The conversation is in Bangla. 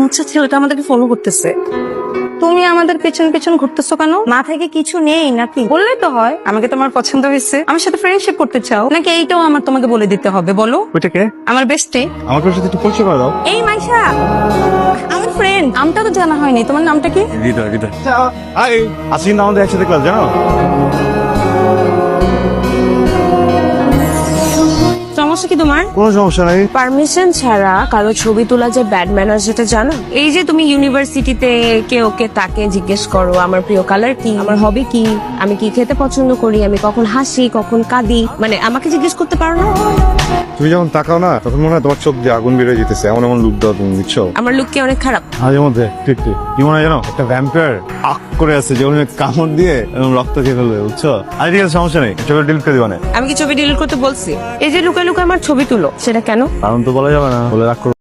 হচ্ছে ছেলেটা আমাদেরকে ফলো করতেছে। তুমি আমাদের পেছন পেছন ঘুরতেছো কেন? মাথায় কি কিছু নেই নাকি? বললেই তো হয় আমাকে তোমার পছন্দ হয়েছে, আমার সাথে ফ্রেন্ডশিপ করতে চাও, নাকি এইটাও আমার তোমাকে বলে দিতে হবে? বলো। ওইটা কে? আমার বেস্টে। আমাকে ওর সাথে একটু পরিচয় করে দাও। এই মাইশা, আমার ফ্রেন্ড। নামটা তো জানা হয়নি, তোমার নামটা কি? হৃদয়। হৃদয় হাই, আজকে কিন্তু আমাদের একসাথে ক্লাস, জানো? সমস্যা কি তোমার? কোনো সমস্যা নাই। পারমিশন ছাড়া কারো ছবি তোলা যে ব্যাড ম্যানার সেটা জানো? এই যে তুমি ইউনিভার্সিটিতে কে ওকে তাকে জিজ্ঞেস করো আমার প্রিয় কালার কি, আমার হবি কি, আমি কি খেতে পছন্দ করি, আমি কখন হাসি কখন কাঁদি, মানে আমাকে জিজ্ঞেস করতে পারো না? তুমি যখন তাকাও না তখন মনে হয় তোমার চোখ দিয়ে আগুন বেরোয় যেতেছে, এমন এমন লুক দাও তুমি, বুঝছো? আমার লুক কি অনেক খারাপ? মাঝে মধ্যে ঠিক ঠিক কি মনে হয় জানো, একটা ভ্যাম্পায়ার আক করে আছে যে ওখানে কামড় দিয়ে এবং রক্ত খেয়ে ফেলবে, বুঝছো? আর ঠিক আছে, সমস্যা নেই, ছবি ডিলিট করে দিবা না। আমি কি ছবি ডিলিট করতে বলছি? এই যে লুকায় লুকায় আমার ছবি তুলো, সেটা কেন? কারণ তো বলা যাবে না, বলে রাগ করো।